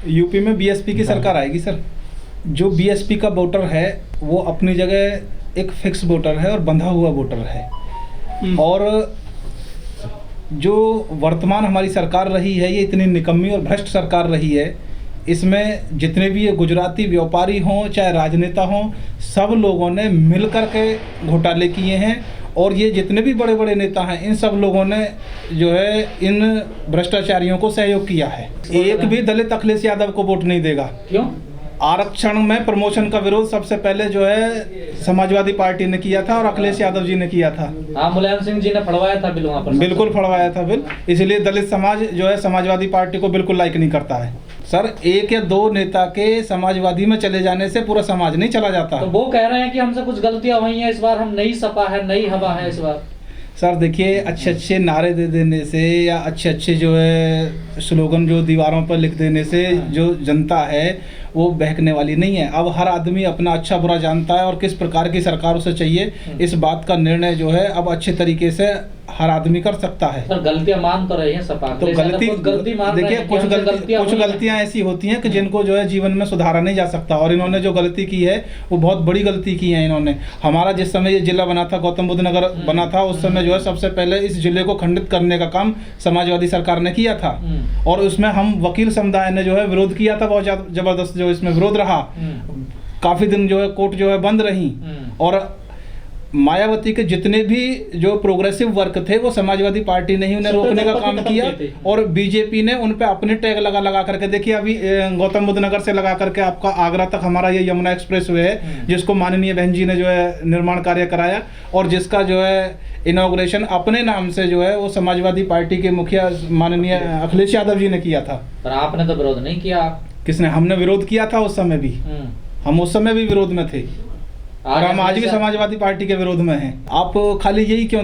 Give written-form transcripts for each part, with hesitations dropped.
UP में BSP की सरकार आएगी सर। जो बीएसपी का वोटर है वो अपनी जगह एक फिक्स वोटर है और बंधा हुआ वोटर है। और जो वर्तमान हमारी सरकार रही है ये इतनी निकम्मी और भ्रष्ट सरकार रही है, इसमें जितने भी ये गुजराती व्यापारी हों चाहे राजनेता हों, सब लोगों ने मिल कर के घोटाले किए हैं। और ये जितने भी बड़े बड़े नेता हैं इन सब लोगों ने जो है इन भ्रष्टाचारियों को सहयोग किया है। एक भी दलित अखिलेश यादव को वोट नहीं देगा। क्यों? आरक्षण में प्रमोशन का विरोध सबसे पहले जो है समाजवादी पार्टी ने किया था और अखिलेश यादव जी ने किया था। हाँ, मुलायम सिंह जी ने फड़वाया था बिल वहाँ पर। बिल्कुल फड़वाया था बिल, इसलिए दलित समाज जो है समाजवादी पार्टी को बिल्कुल लाइक नहीं करता है। सर, एक या दो नेता के समाजवादी में चले जाने से पूरा समाज नहीं चला जाता। तो वो कह रहे हैं कि हमसे कुछ गलतियां हुई हैं, इस बार हम नई सपा है, नई हवा है इस बार। सर देखिए, अच्छे अच्छे नारे दे देने से या अच्छे अच्छे जो है स्लोगन जो दीवारों पर लिख देने से जो जनता है वो बहकने वाली नहीं है। अब हर आदमी अपना अच्छा बुरा जानता है और किस प्रकार की सरकार उसे चाहिए, इस बात का निर्णय जो है अब अच्छे तरीके से हर आदमी कर सकता है। पर गलतियां मान तो रही हैं सपा, तो गलती मान देखिए, कुछ गलतियां ऐसी होती हैं कि जिनको जो है जीवन में सुधारा नहीं जा सकता, और इन्होंने जो गलती की है वो बहुत बड़ी गलती की है इन्होंने। हमारा जिस समय ये जिला बना था, गौतम बुद्ध नगर बना था, उस समय जो है सबसे पहले इस जिले को खंडित करने का काम समाजवादी सरकार ने किया था। और उसमें हम वकील समुदाय ने जो है विरोध किया था, बहुत जबरदस्त जो इसमें विरोध रहा। काफी दिन जो है कोर्ट जो है बंद रही, और मायावती के जितने भी जो प्रोग्रेसिव वर्क थे वो समाजवादी पार्टी ने ही उन्हें रोकने का काम किया, और बीजेपी ने उन पे अपने टैग लगा करके, देखिए अभी गौतम बुद्ध नगर से लगा करके आपका आगरा तक हमारा ये यमुना एक्सप्रेस वे है, जिसको माननीय बहन जी ने जो है निर्माण कार्य कराया, और जिसका जो है इनॉग्रेशन अपने नाम से जो है वो समाजवादी पार्टी के मुखिया माननीय अखिलेश यादव जी ने किया था। पर आपने तो विरोध नहीं किया। किसने? हमने विरोध किया था उस समय भी, हम उस समय भी विरोध में थे, और हम आज भी समाजवादी पार्टी के विरोध में हैं। आप खाली यही क्यों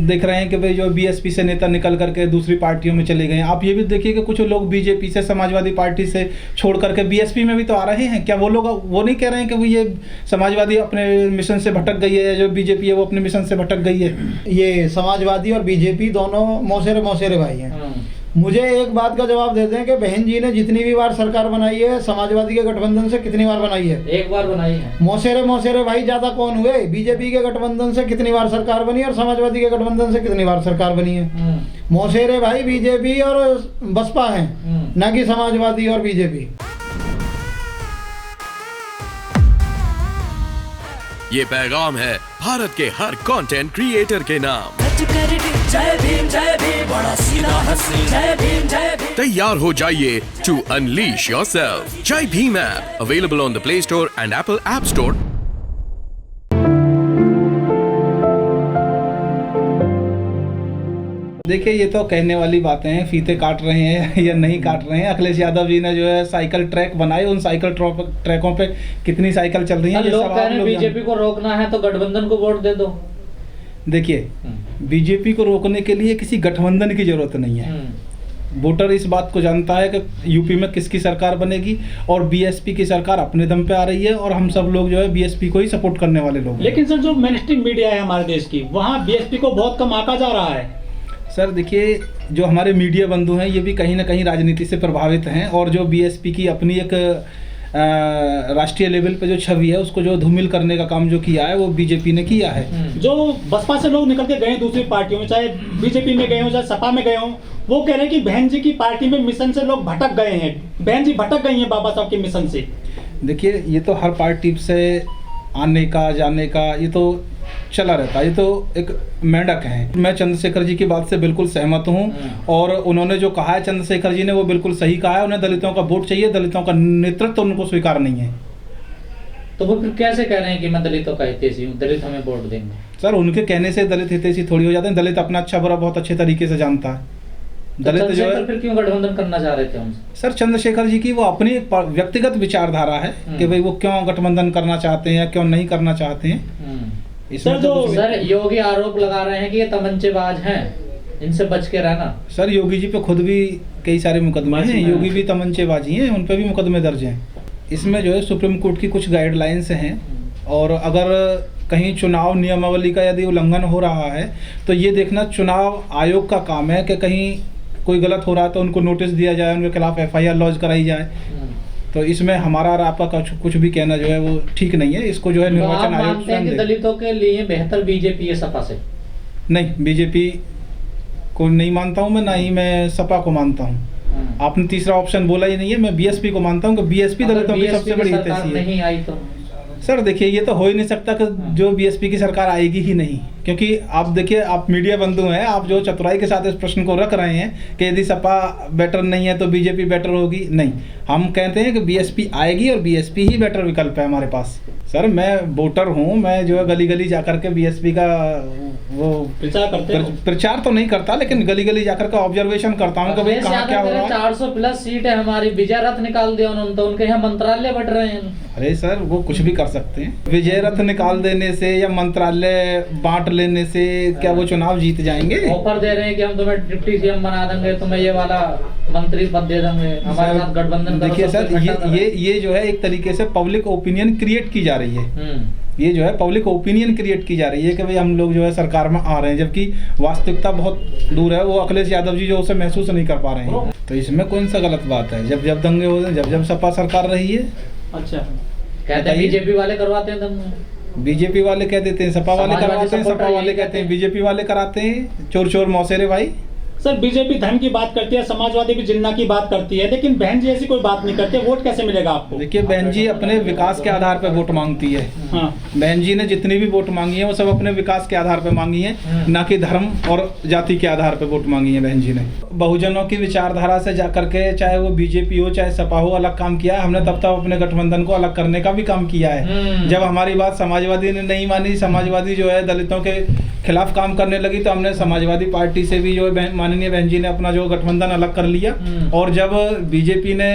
देख रहे हैं कि भाई जो बीएसपी से नेता निकल करके दूसरी पार्टियों में चले गए हैं? आप ये भी देखिए कि कुछ लोग बीजेपी से समाजवादी पार्टी से छोड़ करके बीएसपी में भी तो आ रहे हैं। क्या वो लोग वो नहीं कह रहे हैं कि वो ये समाजवादी अपने मिशन से भटक गई है, जो बीजेपी है वो अपने मिशन से भटक गई है? ये समाजवादी और बीजेपी दोनों मौसेरे भाई हैं। मुझे एक बात का जवाब देते हैं कि बहन जी ने जितनी भी बार सरकार बनाई है समाजवादी के गठबंधन से कितनी बार बनाई है? एक बार बनाई है। मौसेरे भाई ज्यादा कौन हुए? बीजेपी के गठबंधन से कितनी बार सरकार बनी और समाजवादी के गठबंधन से कितनी बार सरकार बनी है? मौसेरे भाई बीजेपी और बसपा हैं, न कि समाजवादी और बीजेपी। ये पैगाम है भारत के हर कंटेंट क्रिएटर के नाम। जय भीम बड़ा सीधा हंसी, जय भीम तैयार हो जाइए to unleash yourself. Jai Bhim app available on the play store and apple app store. देखिए, ये तो कहने वाली बातें हैं, फीते काट रहे हैं या नहीं काट रहे हैं। अखिलेश यादव जी ने जो है साइकिल ट्रैक बनाए, उन साइकिल ट्रैकों पे कितनी साइकिल चल रही है? लोग कह रहे हैं बीजेपी को रोकना है तो गठबंधन को वोट दे दो। देखिए, बीजेपी को रोकने के लिए किसी गठबंधन की जरूरत नहीं है। वोटर इस बात को जानता है कि यूपी में किसकी सरकार बनेगी, और बीएसपी की सरकार अपने दम पे आ रही है, और हम सब लोग जो है बीएसपी को ही सपोर्ट करने वाले लोग। लेकिन सर, जो मेनस्ट्रीम मीडिया है हमारे देश की, वहाँ बीएसपी को बहुत कम आंका जा रहा है। सर देखिए, जो हमारे मीडिया बंधु हैं ये भी कहीं ना कहीं राजनीति से प्रभावित हैं, और जो बीएसपी की अपनी एक राष्ट्रीय लेवल पे जो छवि है उसको जो धूमिल करने का काम जो किया है वो बीजेपी ने किया है। जो बसपा से लोग निकल के गए दूसरी पार्टियों में, चाहे बीजेपी में गए हो चाहे सपा में गए हो, वो कह रहे हैं कि बहन जी की पार्टी में मिशन से लोग भटक गए हैं, बहन जी भटक गई हैं बाबा साहब के मिशन से। देखिए, ये तो हर पार्टी से आने का जाने का ये तो चला रहता है, ये तो एक मेंढक है। मैं चंद्रशेखर जी की बात से बिल्कुल सहमत हूँ, और उन्होंने जो कहा है चंद्रशेखर जी ने वो बिल्कुल सही कहा है। उन्हें दलितों का वोट चाहिए, दलितों का नेतृत्व उनको स्वीकार नहीं है। तो वो फिर कैसे कह रहे हैं कि मैं दलितों का हितैषी हूँ, दलित हमें वोट देंगे? सर, उनके कहने से दलित हितैषी थोड़ी हो जाते हैं। दलित अपना अच्छा बुरा बहुत अच्छे तरीके से जानता है। दलित जो है फिर क्यों गठबंधन करना चाह रहे थे हमसे? सर, चंद्रशेखर जी की वो अपनी व्यक्तिगत विचारधारा है कि भाई वो क्यों गठबंधन करना चाहते हैं, क्यों नहीं करना चाहते हैं। इसमें तो सर योगी आरोप लगा रहे हैं कि ये तमंचेबाज हैं, इनसे बच के रहना। सर, योगी जी पे खुद भी कई सारे मुकदमे हैं, योगी भी तमंचेबाजी हैं, उन पे भी मुकदमे दर्ज हैं। इसमें जो है सुप्रीम कोर्ट की कुछ गाइडलाइंस हैं, और अगर कहीं चुनाव नियमावली का यदि उल्लंघन हो रहा है तो ये देखना चुनाव आयोग का काम है कि कहीं कोई गलत हो रहा है तो उनको नोटिस दिया जाए, उनके खिलाफ FIR लॉन्च कराई जाए। तो इसमें हमारा और आपका कुछ भी कहना जो है वो ठीक नहीं है। इसको जो है तो आप निर्वाचन आयोग मानते हैं कि स्वयं दे। दलितों के लिए बेहतर बीजेपी है सपा से? नहीं, बीजेपी को नहीं मानता हूँ मैं, ना ही मैं सपा को मानता हूँ। आपने तीसरा ऑप्शन बोला ही नहीं है। मैं बीएसपी को मानता हूँ कि बीएसपी दलितों की सबसे बड़ी हितैषी है। नहीं आई तो सर देखिए, ये तो हो ही नहीं सकता कि जो बीएसपी की सरकार आएगी ही नहीं, क्योंकि आप देखिए, आप मीडिया बंधु हैं, आप जो चतुराई के साथ इस प्रश्न को रख रहे हैं कि यदि सपा बेटर नहीं है तो बीजेपी बेटर होगी। नहीं, हम कहते हैं कि बीएसपी आएगी और बीएसपी ही बेटर विकल्प है हमारे पास। सर मैं वोटर हूँ, मैं जो है गली गली जाकर के बीएसपी का वो प्रचार तो नहीं करता, लेकिन गली गली जाकर के ऑब्जर्वेशन करता हूँ कि भाई कहाँ क्या हो रहा है। 400 प्लस सीट है हमारी, विजय रथ निकाल दिया उन्होंने, तो उनके यहाँ मंत्रालय बट रहे हैं। अरे सर, वो कुछ भी कर सकते हैं। विजय रथ निकाल देने से या मंत्रालय बांट लेने से क्या वो चुनाव जीत जाएंगे? ऑफर दे रहे हैं कि हम तुम्हें डिप्टी सीएम बना देंगे, तुम्हें ये वाला मंत्री पद दे देंगे, हमारे साथ गठबंधन करो। देखिए सर, ये जो है एक तरीके से पब्लिक ओपिनियन क्रिएट की जा रही है। ये जो है पब्लिक ओपिनियन क्रिएट की जा रही है कि भाई हम लोग जो है सरकार में आ रहे हैं, जबकि वास्तविकता बहुत दूर है। वो अखिलेश यादव जी जो उसे महसूस नहीं कर पा रहे हैं, तो इसमें कौन सा गलत बात है? जब जब दंगे होते हैं, जब सपा सरकार रही है। अच्छा, कहते हैं बीजेपी वाले करवाते हैं दंगे। बीजेपी वाले कह देते हैं सपा वाले करवाते हैं, सपा वाले कहते हैं बीजेपी वाले कराते हैं। चोर चोर मौसेरे भाई। सर बीजेपी धर्म की बात करती है, समाजवादी भी जिन्ना की बात करती है, लेकिन बहन जी ऐसी कोई बात नहीं करते। वोट कैसे मिलेगा आपको? देखिए, बहन जी अपने विकास के आधार पर वोट मांगती है। हाँ। बहन जी ने जितनी भी वोट मांगी है वो सब अपने विकास के आधार पर मांगी है, ना कि धर्म और जाति के आधार पर वोट मांगी है बहन जी ने। बहुजनों की विचारधारा से जाकर के, चाहे वो बीजेपी हो चाहे सपा हो, अलग काम किया है हमने। तब तक अपने गठबंधन को अलग करने का भी काम किया है। जब हमारी बात समाजवादी ने नहीं मानी, समाजवादी जो है दलितों के खिलाफ काम करने लगी, तो हमने समाजवादी पार्टी से भी जो है माननीय बहन जी ने अपना जो गठबंधन अलग कर लिया। और जब बीजेपी ने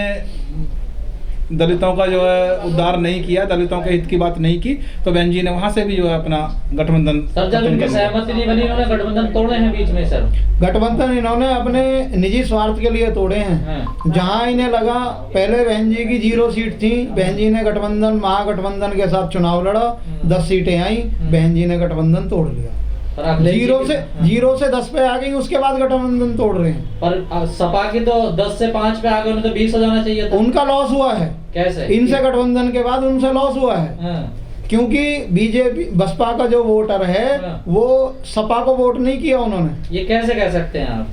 दलितों का जो है उद्धार नहीं किया, दलितों के हित की बात नहीं की, तो बहन जी ने वहां से भी जो है अपना गठबंधन। सर जब इनकी सहमति नहीं बनी, इन्होंने गठबंधन तोड़े हैं बीच में। सर गठबंधन इन्होंने अपने निजी स्वार्थ के लिए तोड़े हैं। जहां इन्हें लगा, पहले बहन जी की 0 सीट थी, बहन जी ने गठबंधन महागठबंधन के साथ चुनाव लड़ा, 10 सीटें आई, बहन जी ने गठबंधन तोड़ लिया। 0 से 10 पे आ गई, उसके बाद गठबंधन तोड़ रहे हैं। पर सपा की तो 10 से 5 पे आ गए, उन्हें तो 20 हो जाना चाहिए था। उनका लॉस हुआ है। कैसे? इनसे गठबंधन के बाद उनसे लॉस हुआ है। क्योंकि बीजेपी बसपा का जो वोटर है वो सपा को वोट नहीं किया उन्होंने। ये कैसे कह सकते हैं आप?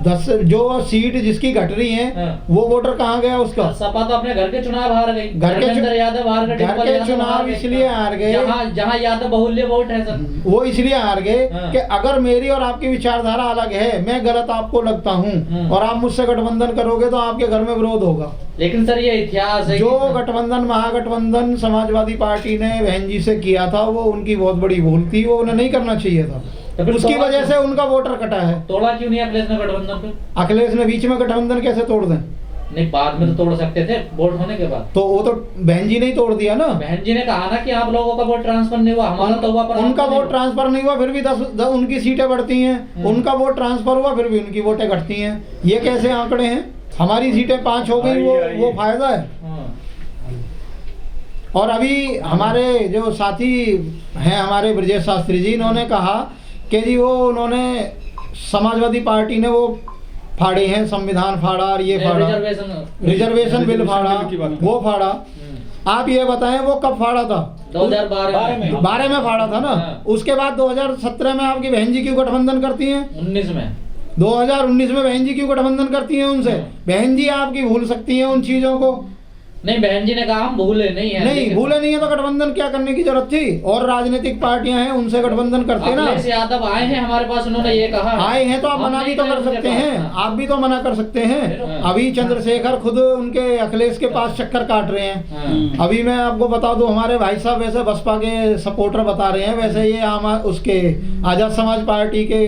10 जो सीट जिसकी घट रही है वो वोटर कहाँ गया उसका? सपा तो अपने घर के चुनाव हार गई। घर के अंदर यादव हार गए, घर के चुनाव इसलिए हार गए, जहाँ यादव बहुल्य वोट है सर, वो इसलिए हार गए कि अगर मेरी और आपकी विचारधारा अलग है, मैं गलत आपको लगता हूँ और आप मुझसे गठबंधन करोगे तो आपके घर में विरोध होगा। लेकिन सर ये इतिहास है, जो गठबंधन महागठबंधन समाजवादी पार्टी ने बहन जी से किया था वो उनकी बहुत बड़ी भूल थी, वो उन्हें नहीं करना चाहिए था। तो उसकी वजह से उनका वोटर कटा है। तोड़ा क्यों नहीं अखिलेश ने गठबंधन पे? अखिलेश ने बीच में गठबंधन कैसे तोड़ दें? नहीं, बाद में तो तोड़ सकते थे, वोट होने के बाद। तो वो तो बहन जी ने ही तोड़ दिया ना। बहन जी ने कहा ना कि आप लोगों का वोट ट्रांसफर नहीं हुआ, हमारा तो हुआ, पर उनका वोट ट्रांसफर नहीं हुआ, फिर भी 10 उनकी सीटें बढ़ती हैं। उनका वोट ट्रांसफर हुआ, फिर भी उनकी वोटें घटती हैं। ये कैसे आंकड़े हैं? हमारी सीटें 5 हो गई, वो फायदा है। और अभी हमारे जो साथी हैं, हमारे ब्रजेश शास्त्री जी, इन्होंने कहा कि जी वो उन्होंने समाजवादी पार्टी ने वो फाड़े हैं, संविधान फाड़ा और ये फाड़ा, रिजर्वेशन बिल फाड़ा, वो फाड़ा। आप ये बताएं वो कब फाड़ा था? 2012 में फाड़ा था ना। उसके बाद 2017 में आपकी बहन जी क्यों गठबंधन करती हैं? 2019 में बहन जी क्यों गठबंधन करती हैं उनसे? बहन जी आपकी भूल सकती हैं उन चीजों को। नहीं, बहन जी ने कहा हम भूले नहीं है। नहीं भूले नहीं है तो गठबंधन क्या करने की जरूरत थी? और राजनीतिक पार्टियां हैं, उनसे गठबंधन करते ना। अखिलेश यादव आए हैं हमारे पास, उन्होंने ये कहा। आए हैं तो आप मना भी तो कर सकते हैं, आप भी तो मना कर सकते हैं। अभी चंद्रशेखर खुद उनके अखिलेश के पास चक्कर काट रहे हैं। अभी मैं आपको बता दूं, हमारे भाई साहब वैसे बसपा के सपोर्टर बता रहे हैं, वैसे ये उसके आजाद समाज पार्टी के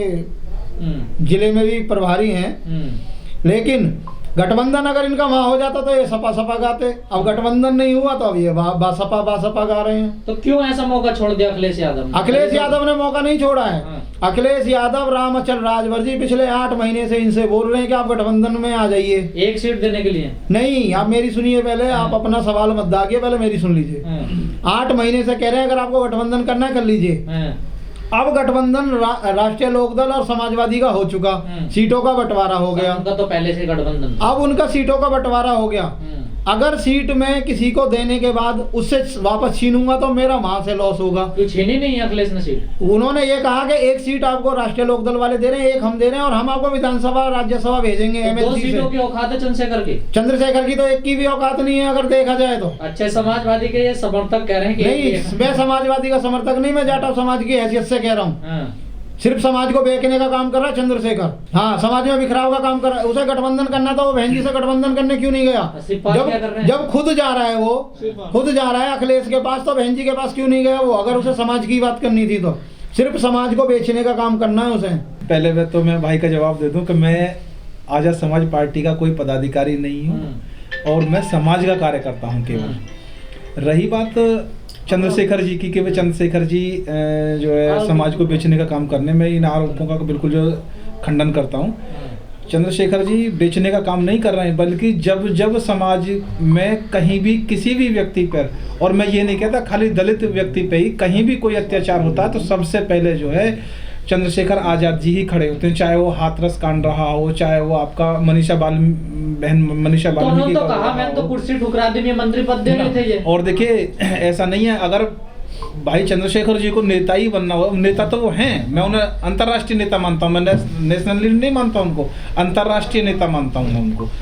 जिले में भी प्रभारी हैं। लेकिन गठबंधन अगर इनका वहां हो जाता तो ये सपा गाते। अब गठबंधन नहीं हुआ तो अब ये बासपा गा रहे हैं। तो क्यों ऐसा मौका छोड़ दिया अखिलेश यादव ने? अखिलेश यादव ने मौका नहीं छोड़ा है। अखिलेश यादव, रामअचल राजभर जी पिछले 8 महीने से इनसे बोल रहे हैं कि आप गठबंधन में आ जाइए, 1 सीट देने के लिए। नहीं, आप मेरी सुनिए पहले, आप अपना सवाल मत दागिए, पहले मेरी सुन लीजिए। 8 महीने से कह रहे हैं अगर आपको गठबंधन करना है कर लीजिए। अब गठबंधन राष्ट्रीय लोकदल और समाजवादी का हो चुका, सीटों का बंटवारा हो गया। उनका तो पहले से गठबंधन, अब उनका सीटों का बंटवारा हो गया। अगर सीट में किसी को देने के बाद उससे वापस छीनूंगा तो मेरा वहां से लॉस होगा। क्यों छीनी नहीं है अखिलेश ने सीट? उन्होंने ये कहा कि एक सीट आपको राष्ट्रीय लोकदल वाले दे रहे हैं, एक हम दे रहे हैं, और हम आपको विधानसभा राज्यसभा भेजेंगे तो 2 एमएलसी सीटों की से। औकात है चंद्रशेखर की? चंद्रशेखर की तो एक की भी औकात नहीं है अगर देखा जाए तो। अच्छे समाजवादी के ये समर्थक कह रहे हैं कि नहीं, मैं समाजवादी का समर्थक नहीं, मैं जाटव समाज की हैसियत से कह रहा हूँ। हाँ। सिर्फ समाज को बेचने का काम कर रहा है चंद्रशेखर। हाँ, समाज में बिखराव का काम कर रहा है। उसे गठबंधन करना था, वो बहन जी से गठबंधन करने क्यों नहीं गया? सिपाही क्या कर रहे हैं? जब खुद जा रहा है, वो खुद जा रहा है अखिलेश के पास, तो बहन जी के पास क्यों नहीं गया वो? अगर उसे समाज की बात करनी थी तो सिर्फ समाज को बेचने का काम करना है उसे। पहले मैं भाई का जवाब दे दूं कि मैं आजाद समाज पार्टी का कोई पदाधिकारी नहीं हूं और मैं समाज का कार्य करता हूं केवल। रही बात चंद्रशेखर जी की कि वे चंद्रशेखर जी जो है समाज को बेचने का काम करने में, इन आरोपों का बिल्कुल जो खंडन करता हूं। चंद्रशेखर जी बेचने का काम नहीं कर रहे हैं, बल्कि जब जब समाज में कहीं भी किसी भी व्यक्ति पर, और मैं ये नहीं कहता खाली दलित व्यक्ति पे ही, कहीं भी कोई अत्याचार होता है तो सबसे पहले जो है चंद्रशेखर आज़ाद जी ही खड़े होते हैं। चाहे वो हाथरस कांड रहा हो, चाहे वो आपका बहन मनीषा बाल्मीकि तो कहा मैंने तो कुर्सी ठुकरा दी, मंत्री पद दे रहे थे ये। और देखिए ऐसा नहीं है, अगर भाई चंद्रशेखर जी को नेता ही बनना हो, नेता तो वो हैं, मैं उन्हें अंतर्राष्ट्रीय नेता मानता हूँ, मैं नेशनली नहीं मानता उनको, अंतर्राष्ट्रीय नेता मानता हूँ मैं उनको।